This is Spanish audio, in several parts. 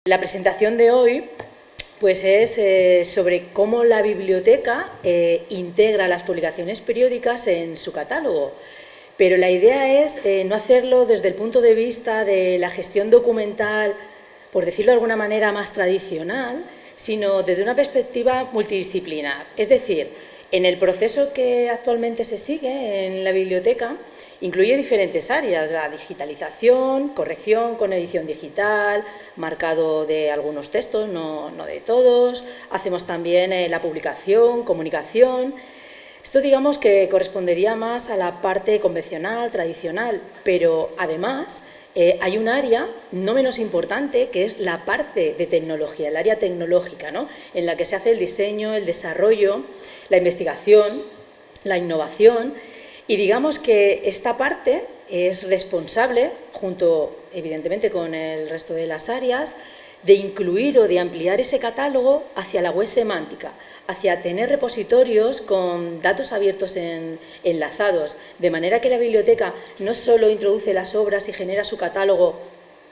La presentación de hoy pues es sobre cómo la biblioteca integra las publicaciones periódicas en su catálogo. Pero la idea es no hacerlo desde el punto de vista de la gestión documental, por decirlo de alguna manera más tradicional, sino desde una perspectiva multidisciplinar. Es decir, en el proceso que actualmente se sigue en la biblioteca, incluye diferentes áreas: la digitalización, corrección con edición digital, marcado de algunos textos, no de todos. Hacemos también la publicación, comunicación. Esto, digamos, que correspondería más a la parte convencional, tradicional, pero además hay un área no menos importante, que es la parte de tecnología, el área tecnológica, ¿no?, en la que se hace el diseño, el desarrollo, la investigación, la innovación. Y digamos que esta parte es responsable, junto evidentemente con el resto de las áreas, de incluir o de ampliar ese catálogo hacia la web semántica, hacia tener repositorios con datos abiertos enlazados, de manera que la biblioteca no solo introduce las obras y genera su catálogo,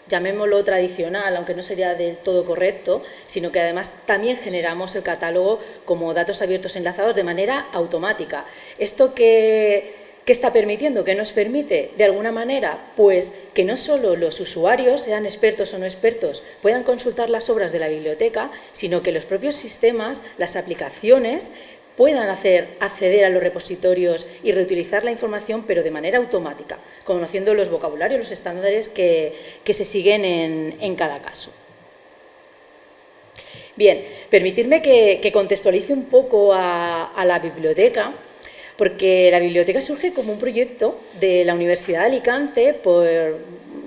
llamémoslo tradicional, aunque no sería del todo correcto, sino que además también generamos el catálogo como datos abiertos enlazados de manera automática. Esto ¿qué está permitiendo? ¿Qué nos permite? De alguna manera, pues que no solo los usuarios, sean expertos o no expertos, puedan consultar las obras de la biblioteca, sino que los propios sistemas, las aplicaciones, puedan acceder a los repositorios y reutilizar la información, pero de manera automática, conociendo los vocabularios, los estándares que se siguen en cada caso. Bien, permitidme que contextualice un poco a la biblioteca, porque la biblioteca surge como un proyecto de la Universidad de Alicante por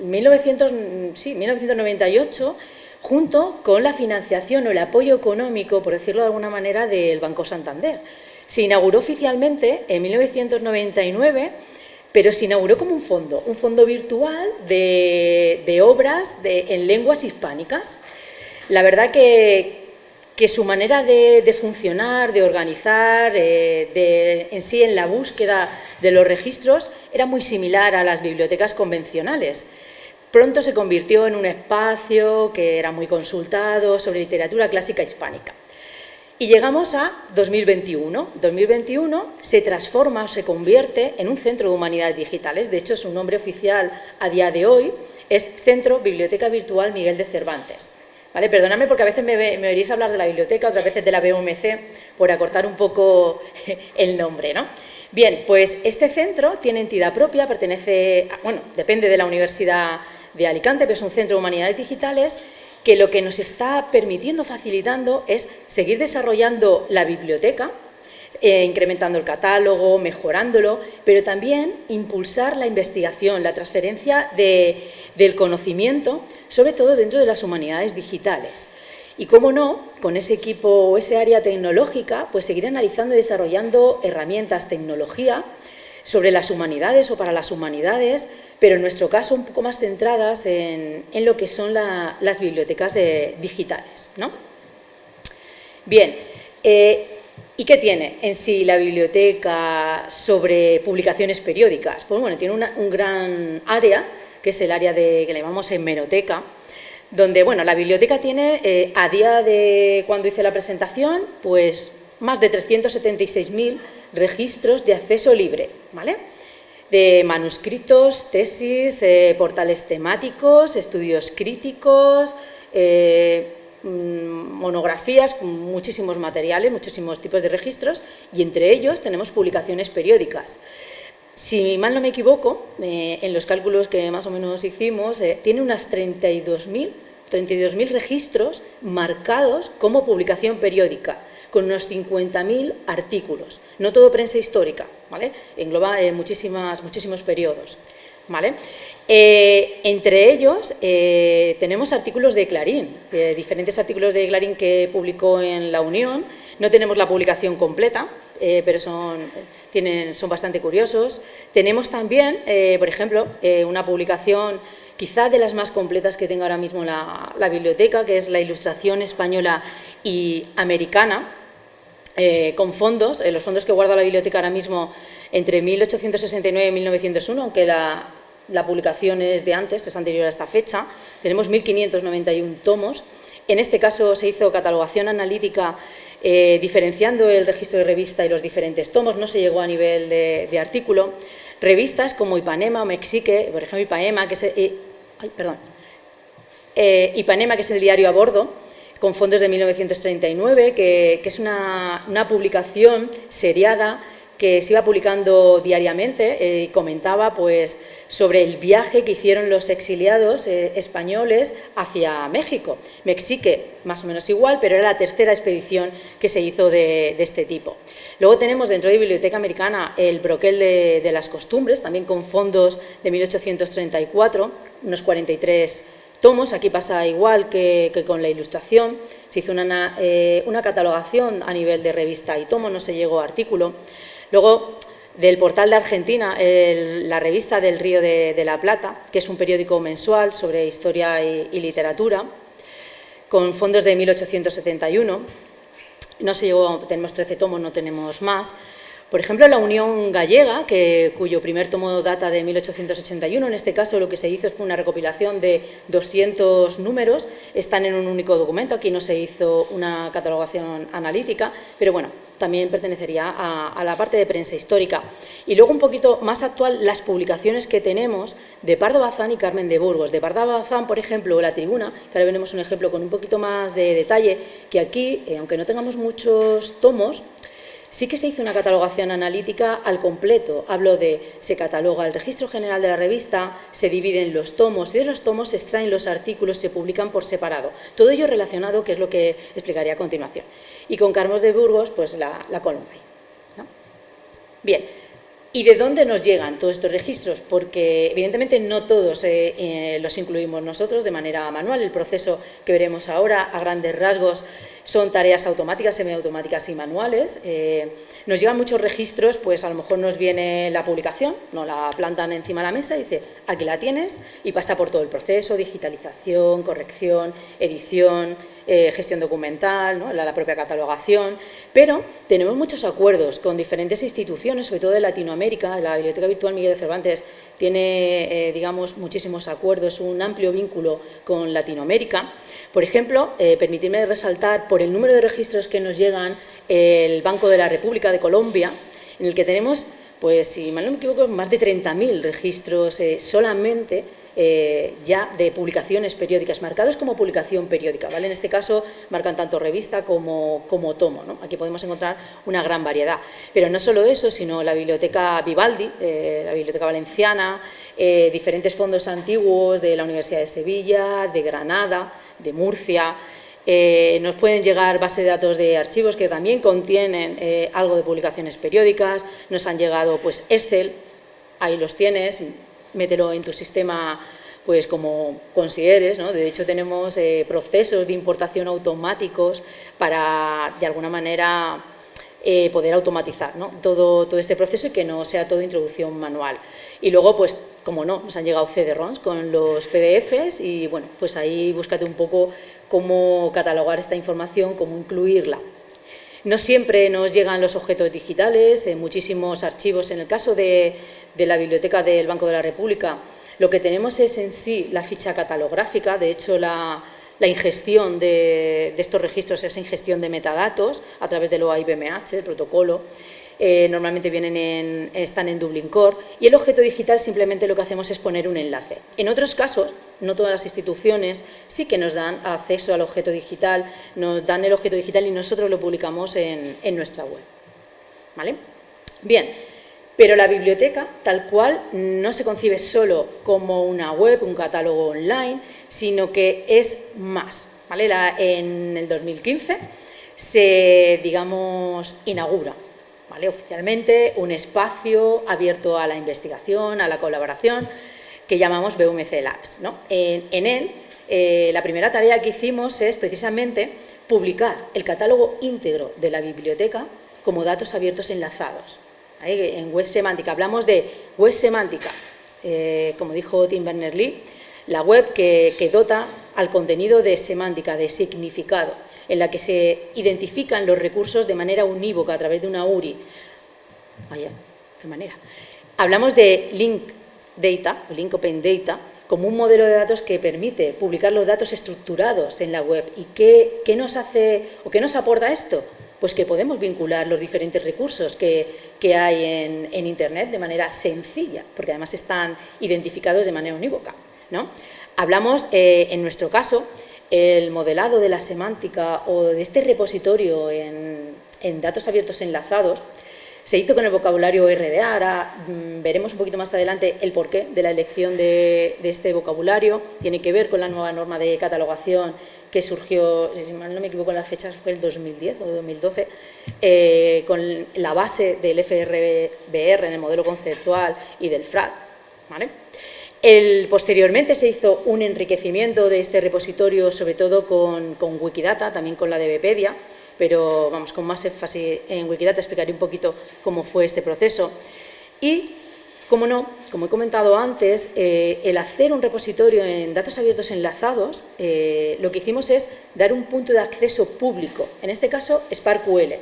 1998, junto con la financiación o el apoyo económico, por decirlo de alguna manera, del Banco Santander. Se inauguró oficialmente en 1999, pero se inauguró como un fondo virtual de obras en lenguas hispánicas. La verdad que su manera de funcionar, de organizar, en sí en la búsqueda de los registros, era muy similar a las bibliotecas convencionales. Pronto se convirtió en un espacio que era muy consultado sobre literatura clásica hispánica. Y llegamos a 2021. 2021 se transforma o se convierte en un centro de humanidades digitales. De hecho, su nombre oficial a día de hoy es Centro Biblioteca Virtual Miguel de Cervantes. ¿Vale? Perdóname porque a veces me oiréis hablar de la biblioteca, otras veces de la BUMC, por acortar un poco el nombre, ¿no? Bien, pues este centro tiene entidad propia, depende de la Universidad de Alicante, pero es un centro de humanidades digitales que lo que nos está permitiendo, facilitando, es seguir desarrollando la biblioteca, incrementando el catálogo, mejorándolo, pero también impulsar la investigación, la transferencia del conocimiento, sobre todo dentro de las humanidades digitales. Y cómo no, con ese equipo o ese área tecnológica, pues seguir analizando y desarrollando herramientas, tecnología sobre las humanidades o para las humanidades, pero en nuestro caso un poco más centradas en lo que son las bibliotecas digitales, ¿no? Bien, ¿y qué tiene en sí la biblioteca sobre publicaciones periódicas? Pues bueno, tiene un gran área, que es el área que le llamamos hemeroteca, donde, bueno, la biblioteca tiene, a día de cuando hice la presentación, pues más de 376.000 registros de acceso libre, ¿vale?, de manuscritos, tesis, portales temáticos, estudios críticos, monografías, muchísimos materiales, muchísimos tipos de registros, y entre ellos tenemos publicaciones periódicas. Si mal no me equivoco, en los cálculos que más o menos hicimos, tiene unas 32.000 registros marcados como publicación periódica, con unos 50.000 artículos. No todo prensa histórica, ¿vale? Engloba muchísimos periodos, ¿vale? Entre ellos tenemos artículos de Clarín, diferentes artículos de Clarín que publicó en La Unión. No tenemos la publicación completa, pero son bastante curiosos. Tenemos también, por ejemplo, una publicación quizá de las más completas que tenga ahora mismo la biblioteca, que es la Ilustración española y americana, con fondos, los fondos que guarda la biblioteca ahora mismo entre 1869 y 1901, aunque la publicación es de antes, es anterior a esta fecha, tenemos 1.591 tomos. En este caso se hizo catalogación analítica diferenciando el registro de revista y los diferentes tomos, no se llegó a nivel de artículo. Revistas como Ipanema o Mexique, por ejemplo Ipanema, que es el diario a bordo, con fondos de 1939, que es una publicación seriada que se iba publicando diariamente y comentaba pues, sobre el viaje que hicieron los exiliados españoles hacia México. Mexique, más o menos igual, pero era la tercera expedición que se hizo de este tipo. Luego tenemos dentro de Biblioteca Americana el Broquel de las Costumbres, también con fondos de 1834, unos 43 tomos. Aquí pasa igual que con la Ilustración, se hizo una catalogación a nivel de revista y tomo, no se llegó a artículo. Luego, del portal de Argentina, la revista del Río de la Plata, que es un periódico mensual sobre historia y literatura, con fondos de 1871. No se llegó, tenemos 13 tomos, no tenemos más. Por ejemplo, la Unión Gallega, cuyo primer tomo data de 1881, en este caso lo que se hizo fue una recopilación de 200 números, están en un único documento, aquí no se hizo una catalogación analítica, pero bueno, también pertenecería a la parte de prensa histórica. Y luego un poquito más actual, las publicaciones que tenemos de Pardo Bazán y Carmen de Burgos. De Pardo Bazán, por ejemplo, La Tribuna, que ahora veremos un ejemplo con un poquito más de detalle, que aquí, aunque no tengamos muchos tomos, sí que se hizo una catalogación analítica al completo. Hablo de, se cataloga el registro general de la revista, se dividen los tomos y de los tomos se extraen los artículos, se publican por separado. Todo ello relacionado, que es lo que explicaré a continuación. Y con Carmen de Burgos, pues la Columbine, ¿no? Bien, ¿y de dónde nos llegan todos estos registros? Porque evidentemente no todos los incluimos nosotros de manera manual. El proceso que veremos ahora, a grandes rasgos, son tareas automáticas, semiautomáticas y manuales. Nos llegan muchos registros, pues a lo mejor nos viene la publicación, nos la plantan encima de la mesa y dice, aquí la tienes, y pasa por todo el proceso, digitalización, corrección, edición, gestión documental, ¿no? la propia catalogación, pero tenemos muchos acuerdos con diferentes instituciones, sobre todo de Latinoamérica. La Biblioteca Virtual Miguel de Cervantes tiene, digamos, muchísimos acuerdos, un amplio vínculo con Latinoamérica. Por ejemplo, permitidme resaltar por el número de registros que nos llegan el Banco de la República de Colombia, en el que tenemos, pues si mal no me equivoco, más de 30.000 registros solamente ya de publicaciones periódicas, marcados como publicación periódica, ¿vale? En este caso marcan tanto revista como tomo, ¿no? Aquí podemos encontrar una gran variedad. Pero no solo eso, sino la Biblioteca Vivaldi, la Biblioteca Valenciana, diferentes fondos antiguos de la Universidad de Sevilla, de Granada, de Murcia. Nos pueden llegar bases de datos de archivos que también contienen algo de publicaciones periódicas. Nos han llegado pues Excel, ahí los tienes, mételo en tu sistema pues como consideres, ¿no? De hecho tenemos procesos de importación automáticos para de alguna manera poder automatizar, ¿no? todo este proceso y que no sea todo introducción manual. Y luego, pues, como no, nos han llegado CD-ROMs con los PDFs y, bueno, pues ahí búscate un poco cómo catalogar esta información, cómo incluirla. No siempre nos llegan los objetos digitales, muchísimos archivos. En el caso de la Biblioteca del Banco de la República, lo que tenemos es en sí la ficha catalográfica. De hecho, la ingestión de estos registros es ingestión de metadatos a través del OAI-BMH, el protocolo. Normalmente están en Dublin Core, y el objeto digital simplemente lo que hacemos es poner un enlace. En otros casos, no todas las instituciones sí que nos dan acceso al objeto digital, nos dan el objeto digital y nosotros lo publicamos en nuestra web, ¿vale? Bien, pero la biblioteca tal cual no se concibe solo como una web, un catálogo online, sino que es más, ¿vale? En el 2015 se, digamos, inaugura, ¿vale? Oficialmente un espacio abierto a la investigación, a la colaboración, que llamamos BUMC Labs, ¿no? En él, la primera tarea que hicimos es precisamente publicar el catálogo íntegro de la biblioteca como datos abiertos enlazados, ¿vale? En web semántica, hablamos de web semántica, como dijo Tim Berners-Lee, la web que dota al contenido de semántica, de significado, en la que se identifican los recursos de manera unívoca a través de una URI. Vaya, qué manera. Hablamos de link Data, Link Open Data, como un modelo de datos que permite publicar los datos estructurados en la web. ¿Y qué nos hace o qué nos aporta esto? Pues que podemos vincular los diferentes recursos que hay en Internet de manera sencilla, porque además están identificados de manera unívoca, ¿no? Hablamos, en nuestro caso, el modelado de la semántica o de este repositorio en datos abiertos enlazados se hizo con el vocabulario RDA. Ahora veremos un poquito más adelante el porqué de la elección de este vocabulario. Tiene que ver con la nueva norma de catalogación que surgió, si no me equivoco en las fechas, fue el 2010 o 2012, con la base del FRBR en el modelo conceptual y del FRAD, ¿vale? Posteriormente se hizo un enriquecimiento de este repositorio, sobre todo con Wikidata, también con la de Wikipedia, pero vamos, con más énfasis en Wikidata explicaré un poquito cómo fue este proceso. Y, como no, como he comentado antes, el hacer un repositorio en datos abiertos enlazados, lo que hicimos es dar un punto de acceso público, en este caso SparkQL,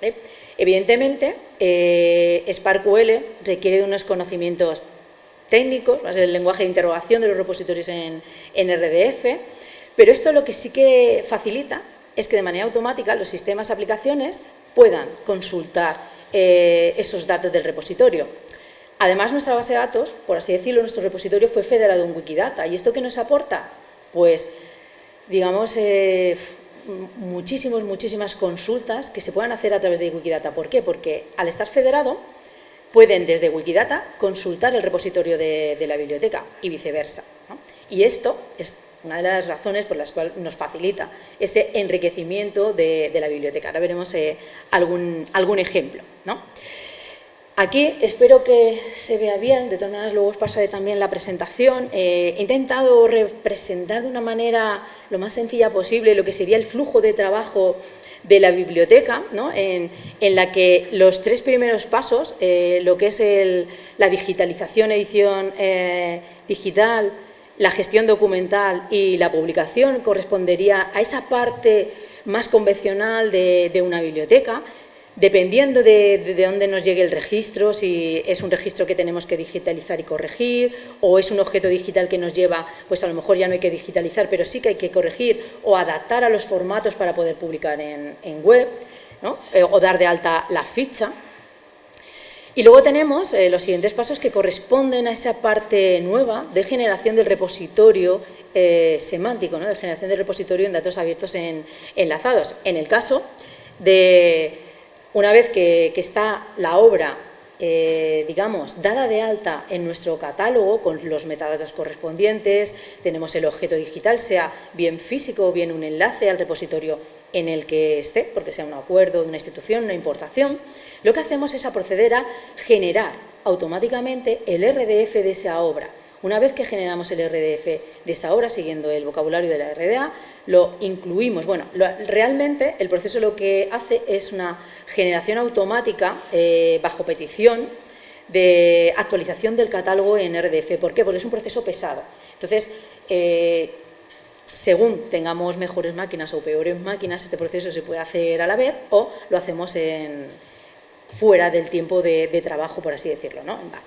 ¿vale? Evidentemente, SparkQL requiere de unos conocimientos técnicos, el lenguaje de interrogación de los repositorios en RDF, pero esto lo que sí que facilita es que de manera automática los sistemas, aplicaciones puedan consultar esos datos del repositorio. Además, nuestra base de datos, por así decirlo, nuestro repositorio fue federado en Wikidata. ¿Y esto qué nos aporta? Pues, digamos, muchísimas consultas que se puedan hacer a través de Wikidata. ¿Por qué? Porque al estar federado, pueden desde Wikidata consultar el repositorio de la biblioteca y viceversa, ¿no? Y esto es una de las razones por las cuales nos facilita ese enriquecimiento de la biblioteca. Ahora veremos algún ejemplo, ¿no? Aquí espero que se vea bien, de todas maneras luego os pasaré también la presentación. He intentado representar de una manera lo más sencilla posible lo que sería el flujo de trabajo de la biblioteca, ¿no? en la que los tres primeros pasos, lo que es la digitalización, edición digital, la gestión documental y la publicación, correspondería a esa parte más convencional de una biblioteca, dependiendo de dónde nos llegue el registro, si es un registro que tenemos que digitalizar y corregir, o es un objeto digital que nos lleva, pues a lo mejor ya no hay que digitalizar, pero sí que hay que corregir o adaptar a los formatos para poder publicar en web, ¿no? O dar de alta la ficha. Y luego tenemos los siguientes pasos que corresponden a esa parte nueva de generación del repositorio semántico, ¿no? De generación del repositorio en datos abiertos enlazados. En el caso de una vez que está la obra, digamos, dada de alta en nuestro catálogo con los metadatos correspondientes, tenemos el objeto digital, sea bien físico o bien un enlace al repositorio en el que esté, porque sea un acuerdo de una institución, una importación, lo que hacemos es proceder a generar automáticamente el RDF de esa obra. Una vez que generamos el RDF de esa obra, siguiendo el vocabulario de la RDA, lo incluimos. Bueno, realmente el proceso lo que hace es una generación automática bajo petición de actualización del catálogo en RDF. ¿Por qué? Porque es un proceso pesado. Entonces, según tengamos mejores máquinas o peores máquinas, este proceso se puede hacer a la vez o lo hacemos fuera del tiempo de trabajo, por así decirlo, ¿no? En batch.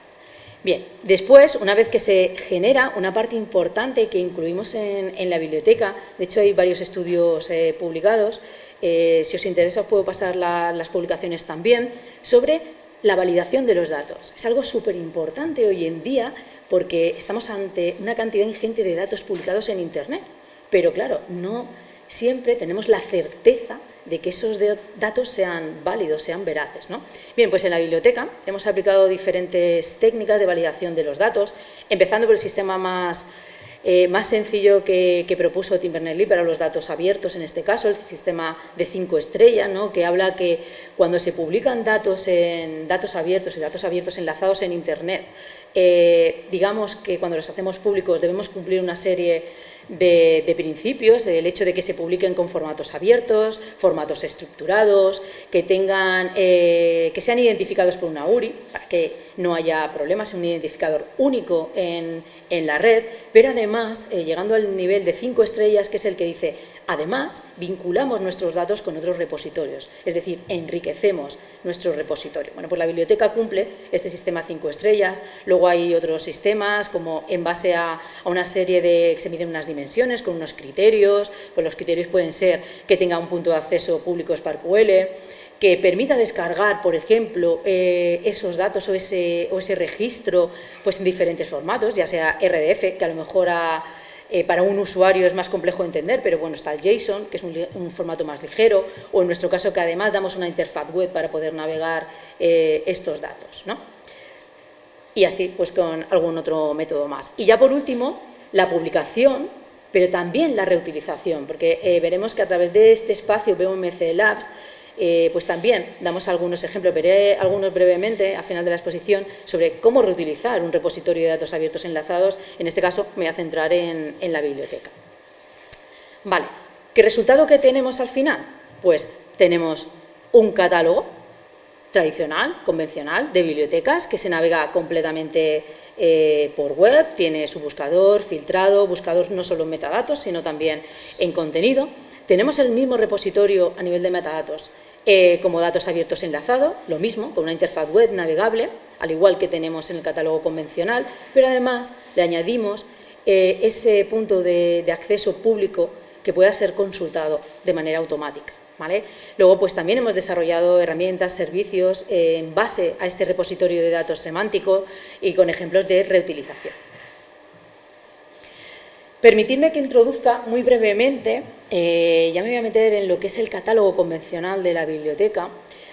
Bien, después, una vez que se genera, una parte importante que incluimos en la biblioteca, de hecho hay varios estudios publicados, si os interesa os puedo pasar las publicaciones también, sobre la validación de los datos. Es algo súper importante hoy en día porque estamos ante una cantidad ingente de datos publicados en Internet, pero claro, no siempre tenemos la certeza de que esos datos sean válidos, sean veraces, ¿no? Bien, pues en la biblioteca hemos aplicado diferentes técnicas de validación de los datos, empezando por el sistema más sencillo que propuso Tim Berners-Lee para los datos abiertos, en este caso, el sistema de 5 estrellas, ¿no? Que habla que cuando se publican datos en datos abiertos y datos abiertos enlazados en Internet, digamos que cuando los hacemos públicos debemos cumplir una serie de principios, el hecho de que se publiquen con formatos abiertos, formatos estructurados, que sean identificados por una URI, para que no haya problemas, un identificador único en la red, pero además, llegando al nivel de 5 estrellas, que es el que dice, además, vinculamos nuestros datos con otros repositorios, es decir, enriquecemos nuestro repositorio. Bueno, pues la biblioteca cumple este sistema 5 estrellas, luego hay otros sistemas, como en base a una serie que se miden unas dimensiones, con unos criterios, pues los criterios pueden ser que tenga un punto de acceso público SparkQL, que permita descargar, por ejemplo, esos datos o ese registro pues en diferentes formatos, ya sea RDF, que a lo mejor para un usuario es más complejo de entender, pero bueno, está el JSON, que es un formato más ligero, o en nuestro caso que además damos una interfaz web para poder navegar estos datos, ¿no? Y así, pues con algún otro método más. Y ya por último, la publicación, pero también la reutilización, porque veremos que a través de este espacio BUMC Labs, pues también damos algunos ejemplos, veré algunos brevemente al final de la exposición sobre cómo reutilizar un repositorio de datos abiertos enlazados. En este caso me voy a centrar en la biblioteca. Vale, ¿qué resultado que tenemos al final? Pues tenemos un catálogo tradicional, convencional, de bibliotecas que se navega completamente por web, tiene su buscador filtrado, buscador no solo en metadatos, sino también en contenido. Tenemos el mismo repositorio a nivel de metadatos como datos abiertos enlazados, lo mismo, con una interfaz web navegable, al igual que tenemos en el catálogo convencional, pero además le añadimos ese punto de acceso público que pueda ser consultado de manera automática, ¿vale? Luego, pues también hemos desarrollado herramientas, servicios en base a este repositorio de datos semántico y con ejemplos de reutilización. Permitidme que introduzca muy brevemente, ya me voy a meter en lo que es el catálogo convencional de la biblioteca.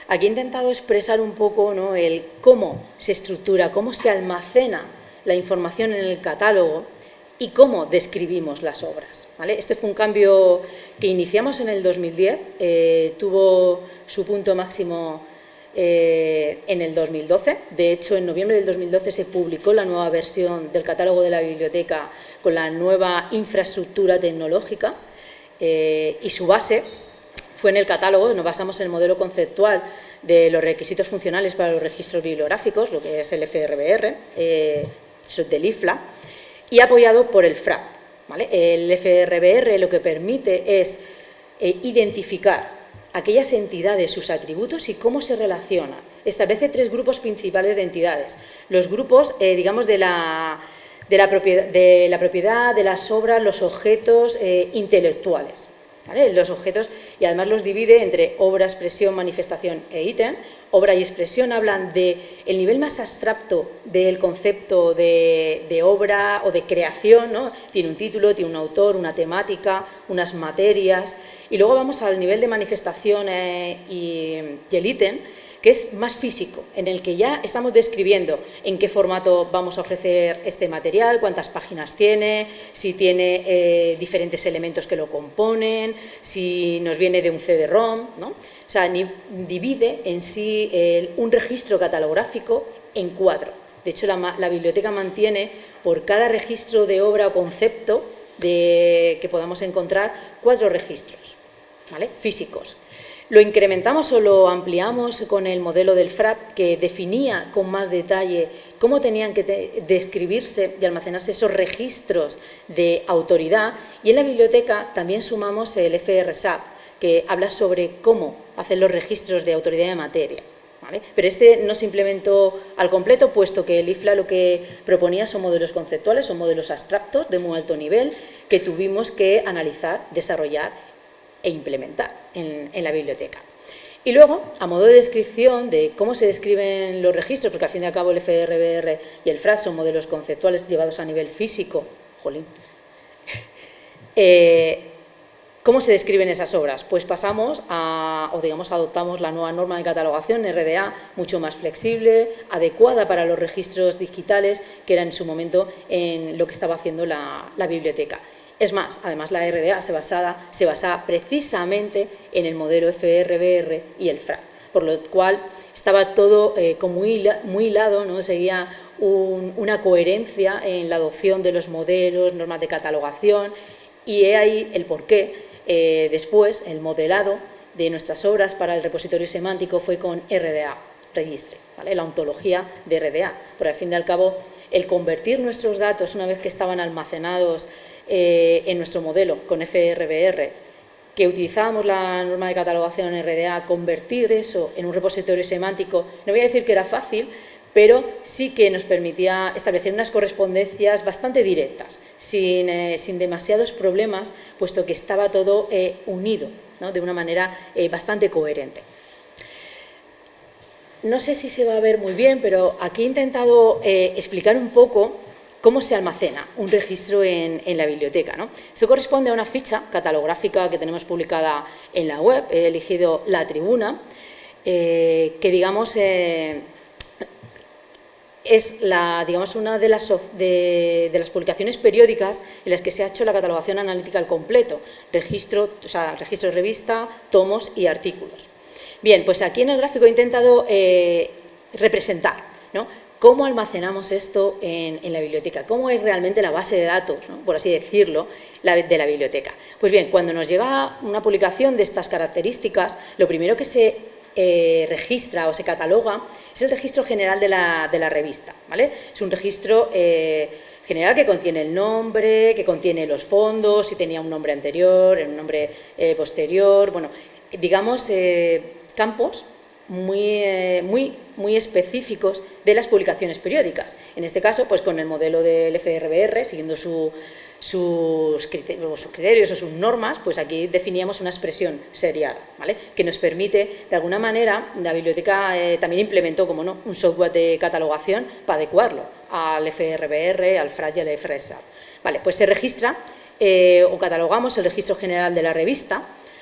Aquí he intentado expresar un poco, ¿no?, el cómo se estructura, cómo se almacena la información en el catálogo y cómo describimos las obras, ¿vale? Este fue un cambio que iniciamos en el 2010, tuvo su punto máximo en el 2012. De hecho, en noviembre del 2012 se publicó la nueva versión del catálogo de la biblioteca con la nueva infraestructura tecnológica y su base fue en el catálogo. Nos basamos en el modelo conceptual de los requisitos funcionales para los registros bibliográficos, lo que es el FRBR, del IFLA, y apoyado por el FRAP, ¿vale? El FRBR lo que permite es identificar aquellas entidades, sus atributos y cómo se relacionan. Establece 3 grupos principales de entidades. Los grupos, digamos, de la propiedad, de las obras, los objetos intelectuales, ¿vale? Los objetos, y además los divide entre obra, expresión, manifestación e ítem. Obra y expresión hablan del nivel más abstracto del concepto de obra o de creación, ¿no? Tiene un título, tiene un autor, una temática, unas materias. Y luego vamos al nivel de manifestación y el ítem, que es más físico, en el que ya estamos describiendo en qué formato vamos a ofrecer este material, cuántas páginas tiene, si tiene diferentes elementos que lo componen, si nos viene de un CD-ROM, ¿no? O sea, divide en sí un registro catalográfico en 4. De hecho, la biblioteca mantiene por cada registro de obra o concepto que podamos encontrar 4 registros, ¿vale?, físicos. Lo incrementamos o lo ampliamos con el modelo del FRAP, que definía con más detalle cómo tenían que describirse y almacenarse esos registros de autoridad, y en la biblioteca también sumamos el FRSAP, que habla sobre cómo hacer los registros de autoridad de materia, ¿vale? Pero este no se implementó al completo, puesto que el IFLA lo que proponía son modelos conceptuales, son modelos abstractos de muy alto nivel que tuvimos que analizar, desarrollar e implementar en la biblioteca. Y luego, a modo de descripción de cómo se describen los registros, porque al fin y al cabo el FRBR y el FRAP son modelos conceptuales llevados a nivel físico, jolín, ¿cómo se describen esas obras? Pues pasamos adoptamos la nueva norma de catalogación, RDA, mucho más flexible, adecuada para los registros digitales, que era en su momento en lo que estaba haciendo la biblioteca. Es más, además la RDA se basa precisamente en el modelo FRBR y el FRAP, por lo cual estaba todo muy hilado, ¿no? Seguía una coherencia en la adopción de los modelos, normas de catalogación Y he ahí el porqué. Después, el modelado de nuestras obras para el repositorio semántico fue con RDA, Registry, ¿vale? La ontología de RDA. Por al fin y al cabo, el convertir nuestros datos, una vez que estaban almacenados en nuestro modelo con FRBR, que utilizábamos la norma de catalogación en RDA, convertir eso en un repositorio semántico, no voy a decir que era fácil, pero sí que nos permitía establecer unas correspondencias bastante directas, sin demasiados problemas, puesto que estaba todo unido, ¿no? De una manera bastante coherente. No sé si se va a ver muy bien, pero aquí he intentado explicar un poco cómo se almacena un registro en la biblioteca, ¿no? Esto corresponde a una ficha catalográfica que tenemos publicada en la web. He elegido La Tribuna, que digamos es una de las publicaciones periódicas en las que se ha hecho la catalogación analítica al completo, registro de revista, tomos y artículos. Bien, pues aquí en el gráfico he intentado representar, ¿no?, cómo almacenamos esto en la biblioteca, cómo es realmente la base de datos, ¿no?, por así decirlo, de la biblioteca. Pues bien, cuando nos llega una publicación de estas características, lo primero que se registra o se cataloga es el registro general de la revista, ¿vale? Es un registro general que contiene el nombre, que contiene los fondos, si tenía un nombre anterior, un nombre posterior, bueno, digamos campos muy específicos de las publicaciones periódicas. En este caso, pues con el modelo del FRBR, siguiendo sus criterios o sus normas, pues aquí definíamos una expresión serial, ¿vale?, que nos permite, de alguna manera, la biblioteca también implementó, como no, un software de catalogación para adecuarlo al FRBR, al FRAC y al FRSAR. Vale, pues se registra o catalogamos el registro general de la revista,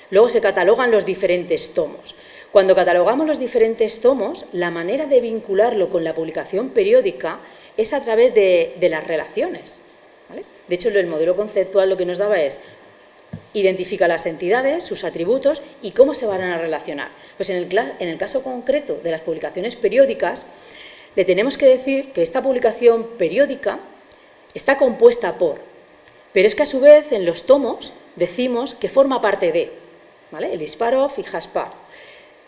luego se catalogan los diferentes tomos. Cuando catalogamos los diferentes tomos, la manera de vincularlo con la publicación periódica es a través de las relaciones, ¿vale? De hecho, el modelo conceptual lo que nos daba es identifica las entidades, sus atributos y cómo se van a relacionar. Pues en el caso concreto de las publicaciones periódicas, le tenemos que decir que esta publicación periódica está compuesta por, pero es que a su vez en los tomos decimos que forma parte de, ¿vale?, el Isparov y Jaspar.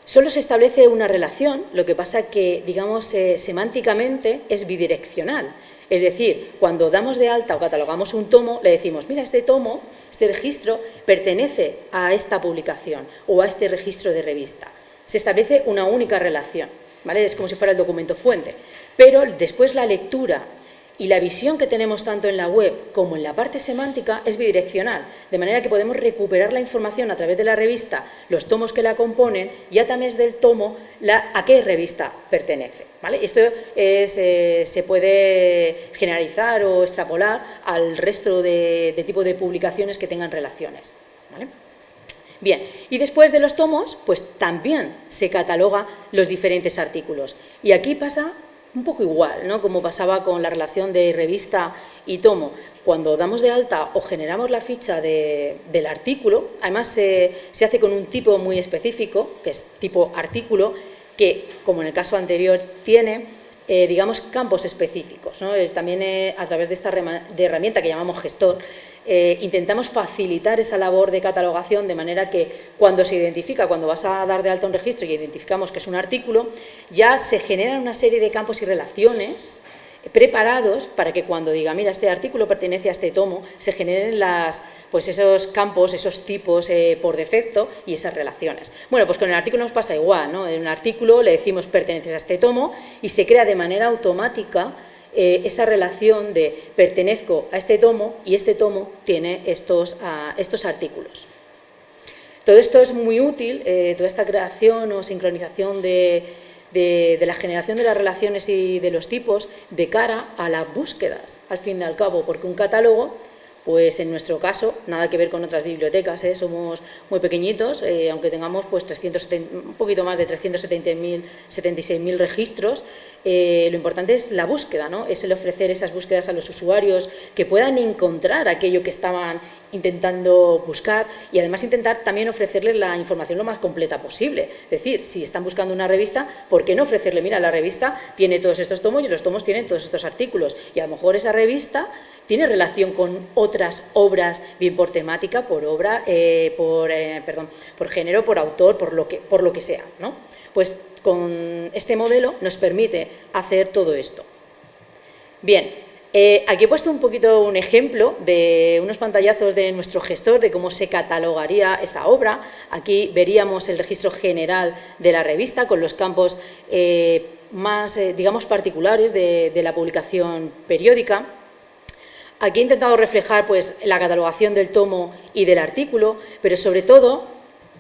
Solo se establece una relación, lo que pasa que, digamos, semánticamente es bidireccional. Es decir, cuando damos de alta o catalogamos un tomo, le decimos, mira, este tomo, este registro, pertenece a esta publicación o a este registro de revista. Se establece una única relación, ¿vale? Es como si fuera el documento fuente. Pero después la lectura y la visión que tenemos tanto en la web como en la parte semántica es bidireccional, de manera que podemos recuperar la información a través de la revista, los tomos que la componen y a través del tomo a qué revista pertenece, ¿vale? Esto se puede generalizar o extrapolar al resto de tipo de publicaciones que tengan relaciones, ¿vale? Bien, y después de los tomos, pues también se cataloga los diferentes artículos. Y aquí pasa un poco igual, ¿no?, como pasaba con la relación de revista y tomo. Cuando damos de alta o generamos la ficha del artículo, además se hace con un tipo muy específico, que es tipo artículo, que, como en el caso anterior, tiene, digamos, campos específicos, ¿no? También a través de esta herramienta que llamamos gestor, intentamos facilitar esa labor de catalogación de manera que cuando se identifica, cuando vas a dar de alta un registro y identificamos que es un artículo, ya se generan una serie de campos y relaciones preparados para que cuando diga, mira, este artículo pertenece a este tomo, se generen pues esos campos, esos tipos por defecto y esas relaciones. Bueno, pues con el artículo nos pasa igual, ¿no? En un artículo le decimos pertenece a este tomo y se crea de manera automática esa relación de pertenezco a este tomo y este tomo tiene estos artículos. Todo esto es muy útil, toda esta creación o sincronización de la generación de las relaciones y de los tipos de cara a las búsquedas, al fin y al cabo, porque un catálogo, pues en nuestro caso, nada que ver con otras bibliotecas, somos muy pequeñitos, aunque tengamos pues un poquito más de 376.000 registros, lo importante es la búsqueda, ¿no? Es el ofrecer esas búsquedas a los usuarios que puedan encontrar aquello que estaban intentando buscar y además intentar también ofrecerles la información lo más completa posible. Es decir, si están buscando una revista, ¿por qué no ofrecerle? Mira, la revista tiene todos estos tomos y los tomos tienen todos estos artículos y a lo mejor esa revista tiene relación con otras obras, bien por temática, por obra, por género, por autor, por lo que sea, ¿no? Pues con este modelo nos permite hacer todo esto. Bien, aquí he puesto un ejemplo de unos pantallazos de nuestro gestor de cómo se catalogaría esa obra. Aquí veríamos el registro general de la revista con los campos más, digamos, particulares de la publicación periódica. Aquí he intentado reflejar pues, la catalogación del tomo y del artículo, pero sobre todo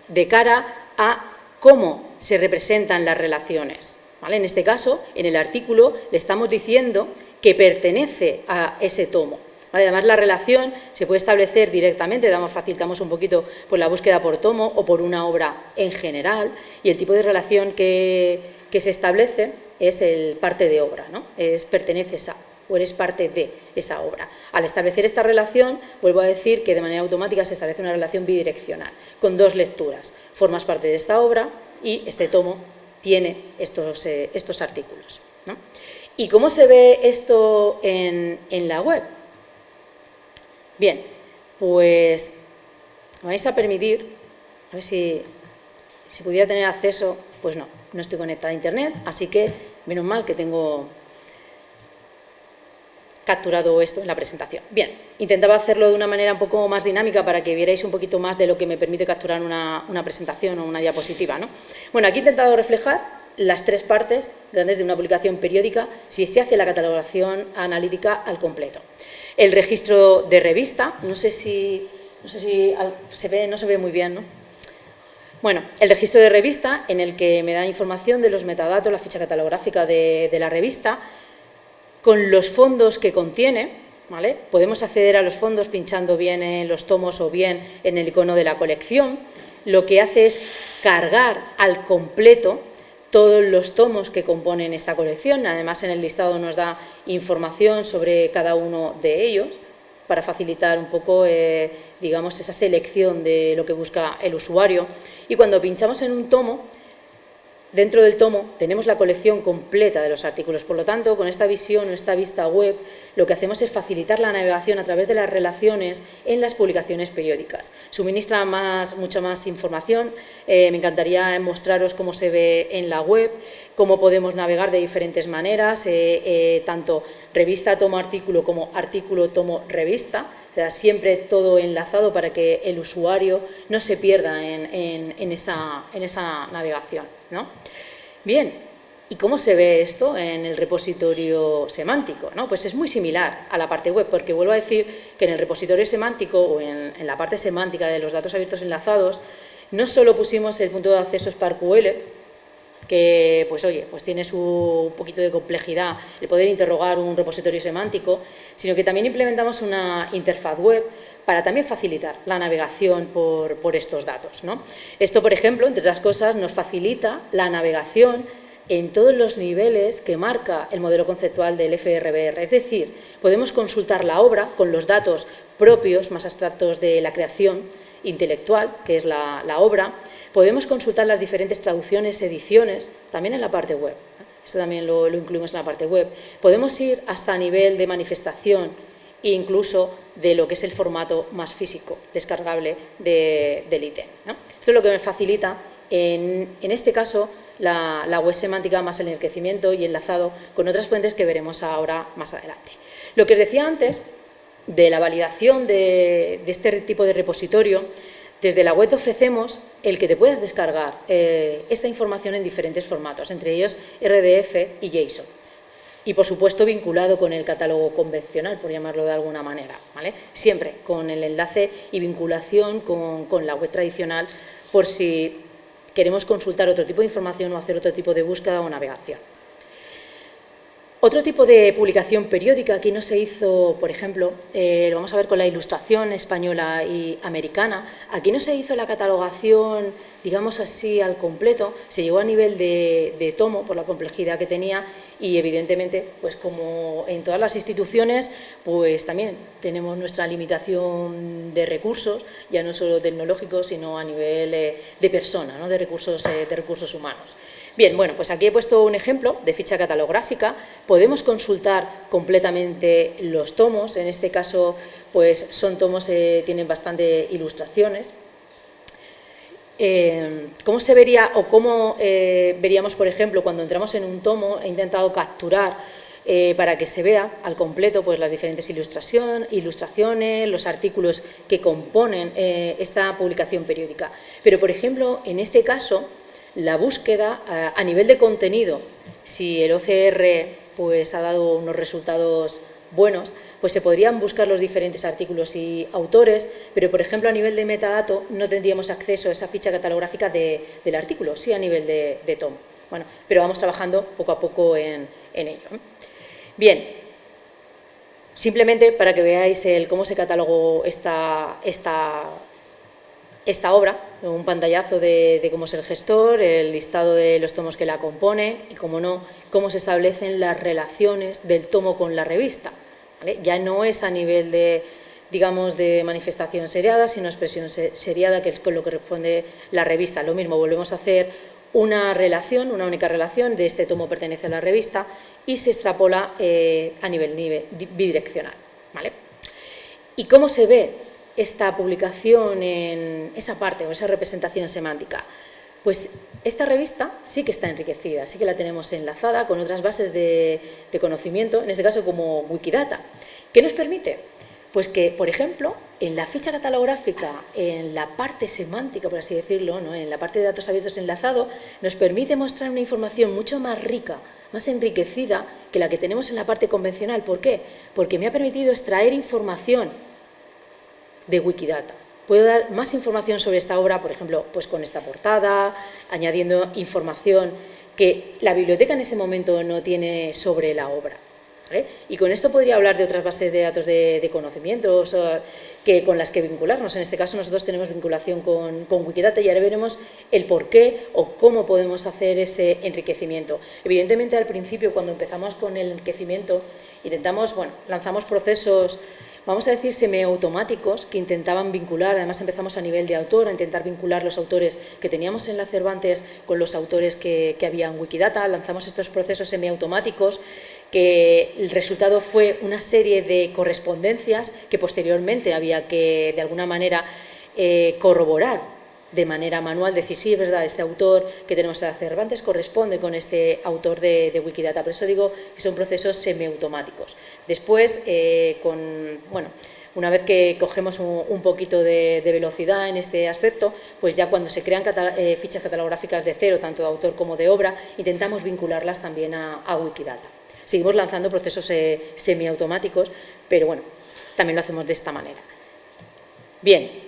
de cara a cómo se representan las relaciones, ¿vale? En este caso, en el artículo le estamos diciendo que pertenece a ese tomo, ¿vale? Además, la relación se puede establecer directamente, facilitamos un poquito pues, la búsqueda por tomo o por una obra en general, y el tipo de relación que se establece es el parte de obra, ¿no? Perteneces a o eres parte de esa obra. Al establecer esta relación, vuelvo a decir que de manera automática se establece una relación bidireccional, con dos lecturas. Formas parte de esta obra y este tomo tiene estos artículos, ¿no? ¿Y cómo se ve esto en la web? Bien, pues me vais a permitir, a ver si pudiera tener acceso, pues no estoy conectada a internet, así que menos mal que tengo capturado esto en la presentación. Bien, intentaba hacerlo de una manera un poco más dinámica para que vierais un poquito más de lo que me permite capturar una presentación o una diapositiva, ¿no? Bueno, aquí he intentado reflejar las tres partes grandes de una publicación periódica si se hace la catalogación analítica al completo. El registro de revista, no sé si se ve, no se ve muy bien, ¿no? Bueno, el registro de revista en el que me da información de los metadatos, la ficha catalográfica de la revista, con los fondos que contiene, ¿vale? Podemos acceder a los fondos pinchando bien en los tomos o bien en el icono de la colección. Lo que hace es cargar al completo todos los tomos que componen esta colección. Además, en el listado nos da información sobre cada uno de ellos para facilitar un poco, digamos, esa selección de lo que busca el usuario. Y cuando pinchamos en un tomo, dentro del tomo tenemos la colección completa de los artículos. Por lo tanto, con esta visión o esta vista web, lo que hacemos es facilitar la navegación a través de las relaciones en las publicaciones periódicas. Suministra mucha más información. Me encantaría mostraros cómo se ve en la web, cómo podemos navegar de diferentes maneras, tanto revista, tomo, artículo, como artículo, tomo, revista. O sea, siempre todo enlazado para que el usuario no se pierda en esa navegación, ¿no? Bien, ¿y cómo se ve esto en el repositorio semántico, ¿no? Pues es muy similar a la parte web, porque vuelvo a decir que en el repositorio semántico o en la parte semántica de los datos abiertos enlazados, no solo pusimos el punto de acceso SparkQL, que pues oye, pues tiene un poquito de complejidad el poder interrogar un repositorio semántico, sino que también implementamos una interfaz web para también facilitar la navegación por estos datos, ¿no? Esto, por ejemplo, entre otras cosas, nos facilita la navegación en todos los niveles que marca el modelo conceptual del FRBR. Es decir, podemos consultar la obra con los datos propios, más abstractos de la creación intelectual, que es la obra. Podemos consultar las diferentes traducciones, ediciones, también en la parte web. Esto también lo incluimos en la parte web. Podemos ir hasta a nivel de manifestación e incluso de lo que es el formato más físico, descargable del ítem, ¿no? Esto es lo que me facilita, en este caso, la web semántica más el enriquecimiento y enlazado con otras fuentes que veremos ahora más adelante. Lo que os decía antes de la validación de este tipo de repositorio, desde la web te ofrecemos el que te puedas descargar esta información en diferentes formatos, entre ellos RDF y JSON. Y, por supuesto, vinculado con el catálogo convencional, por llamarlo de alguna manera, ¿vale? Siempre con el enlace y vinculación con la web tradicional, por si queremos consultar otro tipo de información o hacer otro tipo de búsqueda o navegación. Otro tipo de publicación periódica, aquí no se hizo, por ejemplo, lo vamos a ver con la Ilustración española y americana, aquí no se hizo la catalogación, digamos así, al completo, se llegó a nivel de tomo por la complejidad que tenía y, evidentemente, pues como en todas las instituciones, pues también tenemos nuestra limitación de recursos, ya no solo tecnológicos, sino a nivel de persona, ¿no? de recursos humanos. Bien, bueno, pues aquí he puesto un ejemplo de ficha catalográfica. Podemos consultar completamente los tomos. En este caso, pues son tomos, tienen bastante ilustraciones. ¿Cómo se vería o cómo veríamos, por ejemplo, cuando entramos en un tomo? He intentado capturar para que se vea al completo pues, las diferentes ilustraciones, los artículos que componen esta publicación periódica. Pero, por ejemplo, en este caso, la búsqueda a nivel de contenido, si el OCR pues, ha dado unos resultados buenos, pues se podrían buscar los diferentes artículos y autores, pero, por ejemplo, a nivel de metadato no tendríamos acceso a esa ficha catalográfica del artículo, sí a nivel de tomo. Bueno, pero vamos trabajando poco a poco en ello. Bien, simplemente para que veáis cómo se catalogó esta obra, un pantallazo de cómo es el gestor, el listado de los tomos que la componen y, como no, cómo se establecen las relaciones del tomo con la revista. ¿Vale? Ya no es a nivel de, digamos, de manifestación seriada, sino expresión seriada, que es con lo que responde la revista. Lo mismo, volvemos a hacer una relación, una única relación de este tomo pertenece a la revista y se extrapola a nivel bidireccional. ¿Vale? ¿Y cómo se ve esta publicación en esa parte o esa representación semántica? Pues esta revista sí que está enriquecida, sí que la tenemos enlazada con otras bases de conocimiento, en este caso como Wikidata. ¿Qué nos permite? Pues que, por ejemplo, en la ficha catalográfica, en la parte semántica, por así decirlo, ¿no? En la parte de datos abiertos enlazado, nos permite mostrar una información mucho más rica, más enriquecida que la que tenemos en la parte convencional. ¿Por qué? Porque me ha permitido extraer información de Wikidata. Puedo dar más información sobre esta obra, por ejemplo, pues con esta portada, añadiendo información que la biblioteca en ese momento no tiene sobre la obra. ¿Vale? Y con esto podría hablar de otras bases de datos de conocimientos con las que vincularnos. En este caso nosotros tenemos vinculación con Wikidata y ahora veremos el por qué o cómo podemos hacer ese enriquecimiento. Evidentemente, al principio, cuando empezamos con el enriquecimiento, lanzamos procesos, vamos a decir, semiautomáticos que intentaban vincular. Además, empezamos a nivel de autor, a intentar vincular los autores que teníamos en la Cervantes con los autores que había en Wikidata. Lanzamos estos procesos semiautomáticos que el resultado fue una serie de correspondencias que posteriormente había que, de alguna manera, corroborar de manera manual, decir, sí, es verdad, este autor que tenemos en la Cervantes corresponde con este autor de Wikidata. Por eso digo que son procesos semiautomáticos. Después, una vez que cogemos un poquito de velocidad en este aspecto, pues ya cuando se crean fichas catalográficas de cero, tanto de autor como de obra, intentamos vincularlas también a Wikidata. Seguimos lanzando procesos semiautomáticos, pero bueno, también lo hacemos de esta manera. Bien.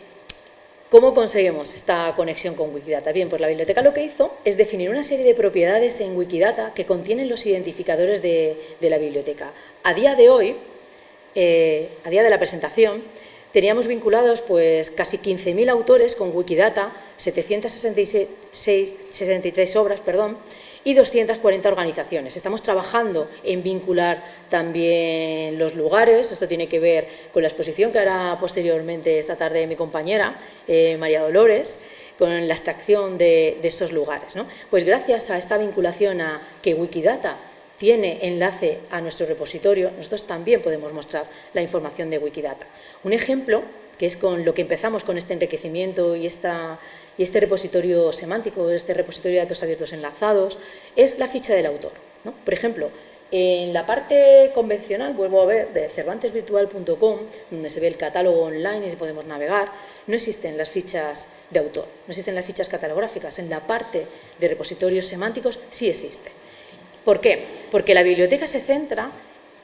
¿Cómo conseguimos esta conexión con Wikidata? Bien, pues la biblioteca lo que hizo es definir una serie de propiedades en Wikidata que contienen los identificadores de la biblioteca. A día de hoy, a día de la presentación, teníamos vinculados pues casi 15.000 autores con Wikidata, 763 obras, y 240 organizaciones. Estamos trabajando en vincular también los lugares. Esto tiene que ver con la exposición que hará posteriormente esta tarde mi compañera, María Dolores, con la extracción de esos lugares, ¿no? Pues gracias a esta vinculación a que Wikidata tiene enlace a nuestro repositorio, nosotros también podemos mostrar la información de Wikidata. Un ejemplo, que es con lo que empezamos con este enriquecimiento y este repositorio semántico, este repositorio de datos abiertos enlazados, es la ficha del autor, ¿no? Por ejemplo, en la parte convencional, vuelvo a ver, de cervantesvirtual.com, donde se ve el catálogo online y podemos navegar, no existen las fichas de autor, no existen las fichas catalográficas. En la parte de repositorios semánticos sí existe. ¿Por qué? Porque la biblioteca se centra,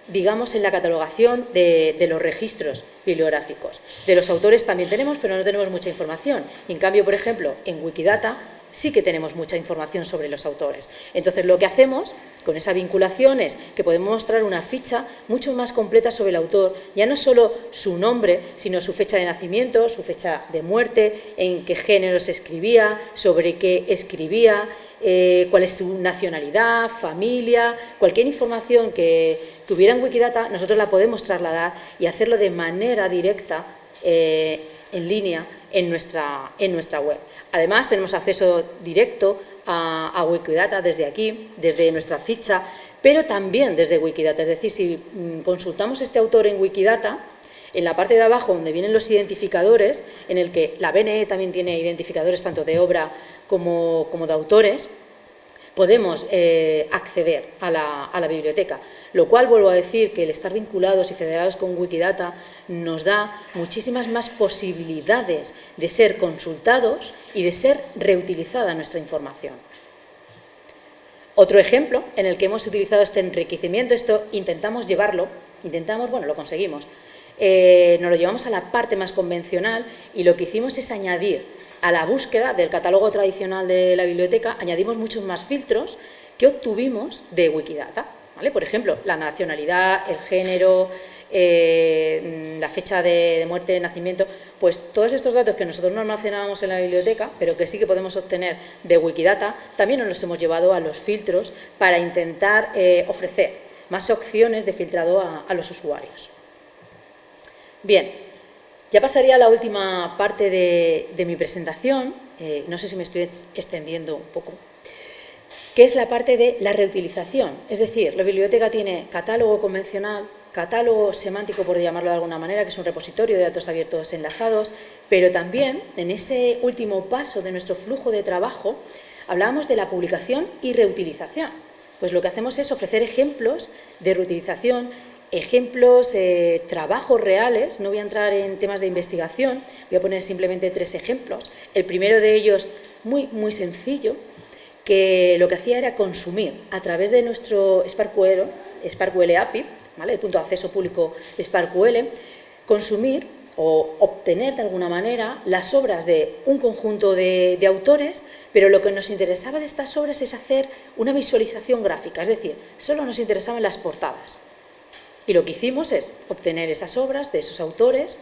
digamos, en la catalogación de los registros bibliográficos. De los autores también tenemos, pero no tenemos mucha información. Y en cambio, por ejemplo, en Wikidata sí que tenemos mucha información sobre los autores. Entonces, lo que hacemos con esa vinculación es que podemos mostrar una ficha mucho más completa sobre el autor, ya no solo su nombre, sino su fecha de nacimiento, su fecha de muerte, en qué género se escribía, sobre qué escribía, cuál es su nacionalidad, familia, cualquier información que hubiera en Wikidata, nosotros la podemos trasladar y hacerlo de manera directa en línea en nuestra web. Además, tenemos acceso directo a Wikidata desde aquí, desde nuestra ficha, pero también desde Wikidata. Es decir, si consultamos este autor en Wikidata, en la parte de abajo donde vienen los identificadores, en el que la BNE también tiene identificadores tanto de obra como de autores, podemos acceder a la biblioteca, lo cual, vuelvo a decir, que el estar vinculados y federados con Wikidata nos da muchísimas más posibilidades de ser consultados y de ser reutilizada nuestra información. Otro ejemplo en el que hemos utilizado este enriquecimiento, esto intentamos llevarlo, bueno, lo conseguimos, nos lo llevamos a la parte más convencional y lo que hicimos es añadir a la búsqueda del catálogo tradicional de la biblioteca, añadimos muchos más filtros que obtuvimos de Wikidata, ¿vale? Por ejemplo, la nacionalidad, el género, la fecha de muerte, de nacimiento, pues todos estos datos que nosotros no almacenábamos en la biblioteca, pero que sí que podemos obtener de Wikidata, también nos los hemos llevado a los filtros para intentar ofrecer más opciones de filtrado a los usuarios. Bien, ya pasaría a la última parte de mi presentación, no sé si me estoy extendiendo un poco, que es la parte de la reutilización. Es decir, la biblioteca tiene catálogo convencional, catálogo semántico, por llamarlo de alguna manera, que es un repositorio de datos abiertos enlazados, pero también en ese último paso de nuestro flujo de trabajo hablábamos de la publicación y reutilización. Pues lo que hacemos es ofrecer ejemplos de reutilización, ejemplos, trabajos reales. No voy a entrar en temas de investigación, voy a poner simplemente 3 ejemplos. El primero de ellos, muy sencillo, que lo que hacía era consumir a través de nuestro SparkQL API, ¿vale? El punto de acceso público SparkQL, consumir o obtener de alguna manera las obras de un conjunto de autores, pero lo que nos interesaba de estas obras es hacer una visualización gráfica, es decir, solo nos interesaban las portadas. Y lo que hicimos es obtener esas obras de esos autores,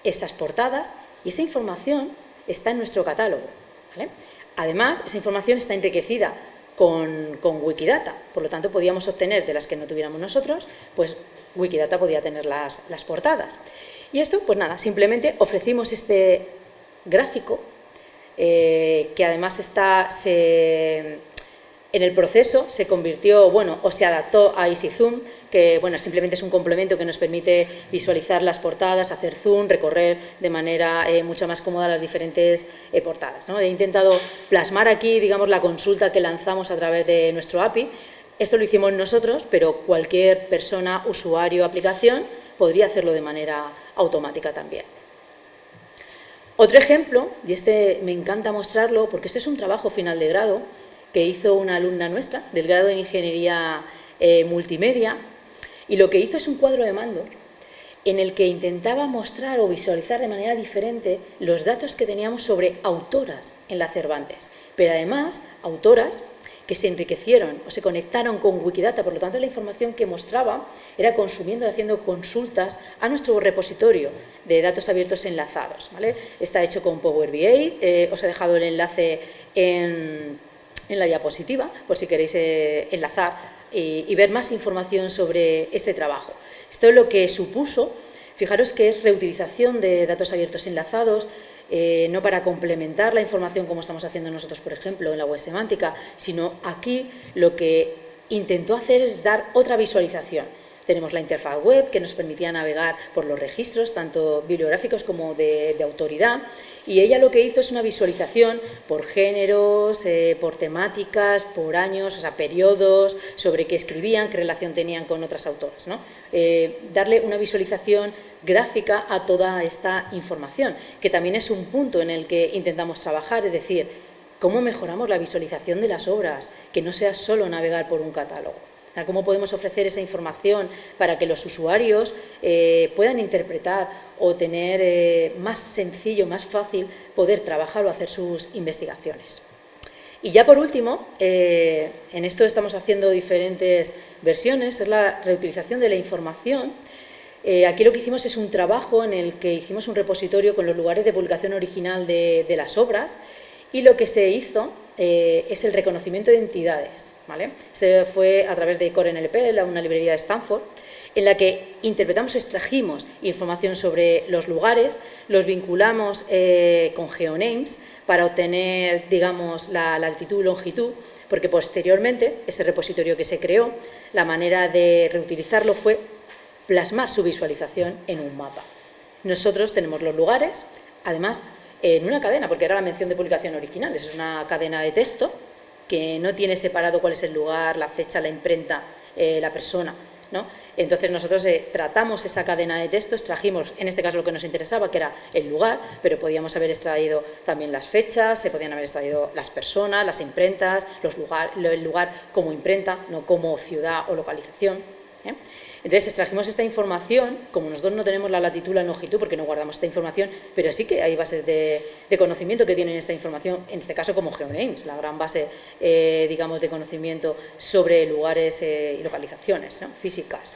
esas portadas, y esa información está en nuestro catálogo, ¿vale? Además, esa información está enriquecida con Wikidata, por lo tanto podíamos obtener de las que no tuviéramos nosotros, pues Wikidata podía tener las portadas. Y esto, pues nada, simplemente ofrecimos este gráfico que además en el proceso se convirtió, bueno, o se adaptó a EasyZoom, que bueno, simplemente es un complemento que nos permite visualizar las portadas, hacer zoom, recorrer de manera mucho más cómoda las diferentes portadas, ¿no? He intentado plasmar aquí, digamos, la consulta que lanzamos a través de nuestro API. Esto lo hicimos nosotros, pero cualquier persona, usuario, aplicación, podría hacerlo de manera automática también. Otro ejemplo, y este me encanta mostrarlo, porque este es un trabajo final de grado que hizo una alumna nuestra del grado de Ingeniería Multimedia, y lo que hizo es un cuadro de mando en el que intentaba mostrar o visualizar de manera diferente los datos que teníamos sobre autoras en la Cervantes, pero además autoras que se enriquecieron o se conectaron con Wikidata, por lo tanto la información que mostraba era consumiendo y haciendo consultas a nuestro repositorio de datos abiertos enlazados, ¿vale? Está hecho con Power BI, os he dejado el enlace en la diapositiva, por si queréis enlazar y ver más información sobre este trabajo. Esto es lo que supuso, fijaros que es reutilización de datos abiertos enlazados, no para complementar la información como estamos haciendo nosotros, por ejemplo, en la web semántica, sino aquí lo que intentó hacer es dar otra visualización. Tenemos la interfaz web que nos permitía navegar por los registros, tanto bibliográficos como de autoridad, y ella lo que hizo es una visualización por géneros, por temáticas, por años, o sea, periodos, sobre qué escribían, qué relación tenían con otras autoras, ¿no? Darle una visualización gráfica a toda esta información, que también es un punto en el que intentamos trabajar, es decir, cómo mejoramos la visualización de las obras, que no sea solo navegar por un catálogo. Cómo podemos ofrecer esa información para que los usuarios puedan interpretar o tener más sencillo, más fácil poder trabajar o hacer sus investigaciones. Y ya por último, en esto estamos haciendo diferentes versiones, es la reutilización de la información. Aquí lo que hicimos es un trabajo en el que hicimos un repositorio con los lugares de publicación original de las obras, y lo que se hizo es el reconocimiento de entidades, ¿vale? Se fue a través de Core NLP, una librería de Stanford, en la que interpretamos o extrajimos información sobre los lugares, los vinculamos con geonames para obtener, digamos, la latitud y longitud, porque posteriormente ese repositorio que se creó, la manera de reutilizarlo fue plasmar su visualización en un mapa. Nosotros tenemos los lugares, además, en una cadena, porque era la mención de publicación original, es una cadena de texto que no tiene separado cuál es el lugar, la fecha, la imprenta, la persona, ¿no? Entonces nosotros tratamos esa cadena de texto, extrajimos, en este caso lo que nos interesaba, que era el lugar, pero podíamos haber extraído también las fechas, se podían haber extraído las personas, las imprentas, el lugar como imprenta, no como ciudad o localización, ¿eh? Entonces extrajimos esta información, como nosotros no tenemos la latitud y la longitud porque no guardamos esta información, pero sí que hay bases de conocimiento que tienen esta información, en este caso como GeoNames, la gran base, digamos, de conocimiento sobre lugares y localizaciones, ¿no?, físicas.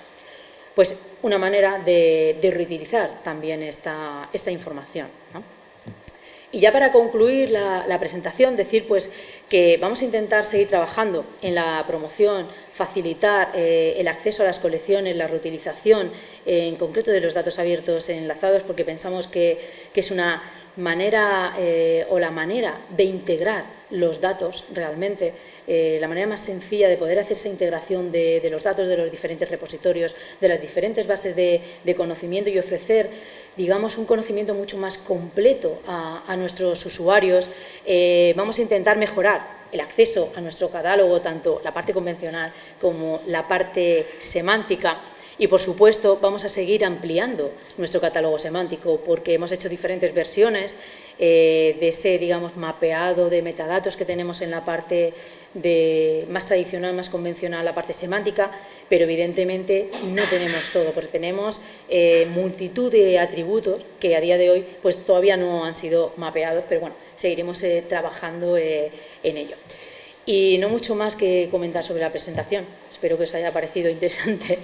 Pues una manera de reutilizar también esta información, ¿no? Y ya para concluir la presentación, decir pues que vamos a intentar seguir trabajando en la promoción, facilitar el acceso a las colecciones, la reutilización, en concreto de los datos abiertos enlazados, porque pensamos que es una manera o la manera de integrar los datos realmente, la manera más sencilla de poder hacer esa integración de los datos de los diferentes repositorios, de las diferentes bases de conocimiento y ofrecer, digamos, un conocimiento mucho más completo a nuestros usuarios. Vamos a intentar mejorar el acceso a nuestro catálogo, tanto la parte convencional como la parte semántica. Y, por supuesto, vamos a seguir ampliando nuestro catálogo semántico porque hemos hecho diferentes versiones de ese, digamos, mapeado de metadatos que tenemos en la parte más tradicional, más convencional, la parte semántica, pero evidentemente no tenemos todo, porque tenemos multitud de atributos que a día de hoy pues todavía no han sido mapeados, pero bueno, seguiremos trabajando en ello. Y no mucho más que comentar sobre la presentación. Espero que os haya parecido interesante.